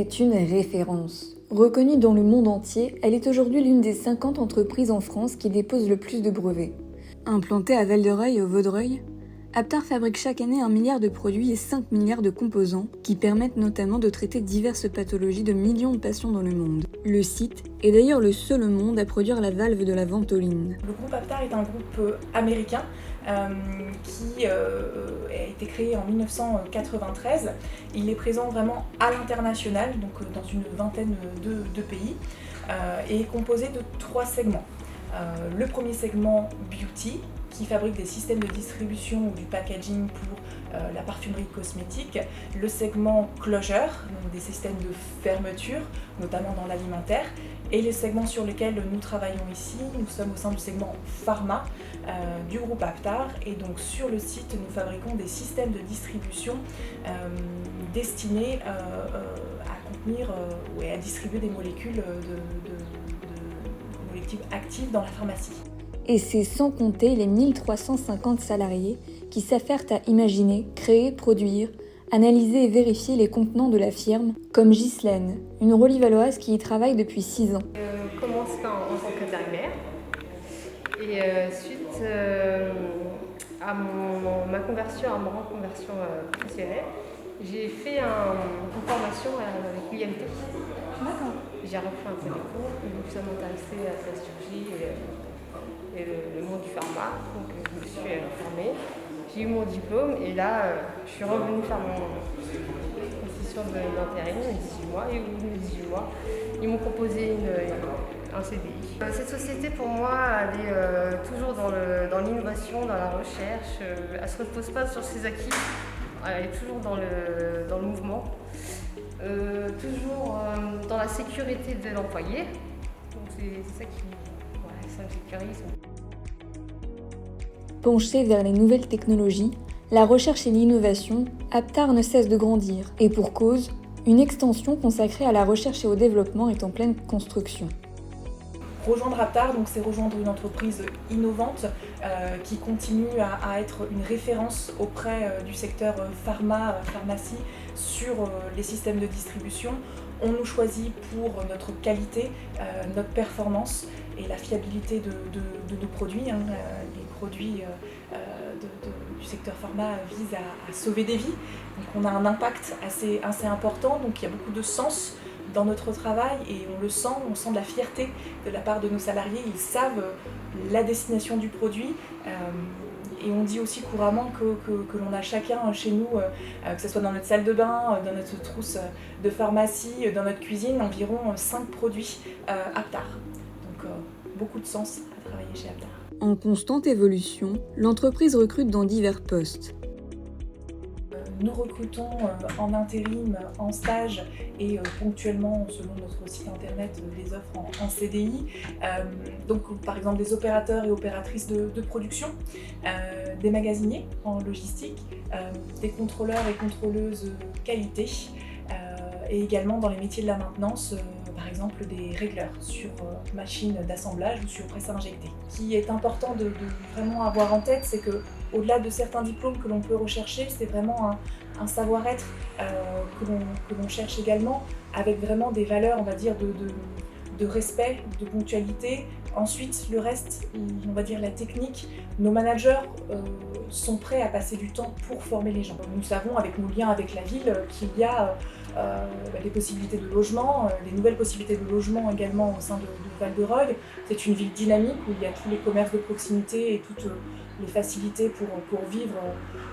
est une référence. Reconnue dans le monde entier, elle est aujourd'hui l'une des 50 entreprises en France qui déposent le plus de brevets. Implantée à Val-de-Reuil au Vaudreuil, Aptar fabrique chaque année 1 milliard de produits et 5 milliards de composants qui permettent notamment de traiter diverses pathologies de millions de patients dans le monde. Le site est d'ailleurs le seul au monde à produire la valve de la ventoline. Le groupe Aptar est un groupe américain qui a été créé en 1993. Il est présent vraiment à l'international, donc dans une vingtaine de pays, et est composé de 3 segments. Le premier segment Beauty, qui fabrique des systèmes de distribution ou du packaging pour la parfumerie cosmétique. Le segment Closure, donc des systèmes de fermeture, notamment dans l'alimentaire. Et les segments sur lesquels nous travaillons ici, nous sommes au sein du segment Pharma du groupe Aptar. Et donc sur le site, nous fabriquons des systèmes de distribution destinés à contenir et à distribuer des molécules molécules actives dans la pharmacie. Et c'est sans compter les 1350 salariés qui s'affairent à imaginer, créer, produire, analyser et vérifier les contenants de la firme, comme Ghislaine, une Rollivalloise qui y travaille depuis 6 ans. Commence en tant qu'intérimaire et suite à ma reconversion professionnelle, j'ai fait une formation avec l'IMT. D'accord. J'ai repris un peu de cours, ça m'intéressait à la chirurgie et le monde du pharma, donc je me suis formée, j'ai eu mon diplôme et là je suis revenue faire mon session d'intérim, 18 mois, et au bout de 18 mois, ils m'ont proposé un CDI. Cette société pour moi, elle est toujours dans l'innovation, dans la recherche, elle ne se repose pas sur ses acquis, elle est toujours dans le mouvement, toujours dans la sécurité de l'employé, donc c'est ça qui... Penchée vers les nouvelles technologies, la recherche et l'innovation, Aptar ne cesse de grandir. Et pour cause, une extension consacrée à la recherche et au développement est en pleine construction. Rejoindre Aptar, donc c'est rejoindre une entreprise innovante qui continue à être une référence auprès du secteur pharmacie sur les systèmes de distribution. On nous choisit pour notre qualité, notre performance et la fiabilité de nos produits. Les produits du secteur pharma visent à sauver des vies. Donc on a un impact assez important, donc il y a beaucoup de sens dans notre travail et on le sent, on sent de la fierté de la part de nos salariés. Ils savent la destination du produit. Et on dit aussi couramment que l'on a chacun chez nous, que ce soit dans notre salle de bain, dans notre trousse de pharmacie, dans notre cuisine, environ 5 produits Aptar. Donc beaucoup de sens à travailler chez Aptar. En constante évolution, l'entreprise recrute dans divers postes. Nous recrutons en intérim, en stage et ponctuellement, selon notre site internet, des offres en CDI. Donc par exemple des opérateurs et opératrices de production, des magasiniers en logistique, des contrôleurs et contrôleuses qualité et également dans les métiers de la maintenance, par exemple des régleurs sur machines d'assemblage ou sur presse à injecter. Ce qui est important de vraiment avoir en tête, c'est que au-delà de certains diplômes que l'on peut rechercher, c'est vraiment un savoir-être que l'on cherche également, avec vraiment des valeurs, on va dire, de respect, de ponctualité. Ensuite, le reste, on va dire la technique, nos managers sont prêts à passer du temps pour former les gens. Nous savons, avec nos liens avec la ville, qu'il y a des possibilités de logement, des nouvelles possibilités de logement également au sein de Val-de-Reuil. C'est une ville dynamique où il y a tous les commerces de proximité et toutes les facilités pour vivre,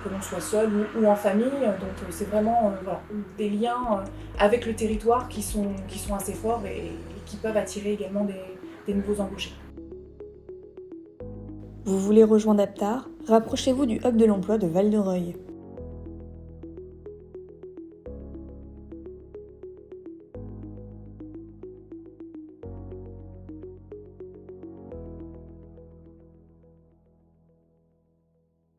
que l'on soit seul ou en famille. Donc c'est vraiment des liens avec le territoire qui sont assez forts et qui peuvent attirer également des nouveaux embauchés. Vous voulez rejoindre Aptar ? Rapprochez-vous du Hub de l'emploi de Val-de-Reuil.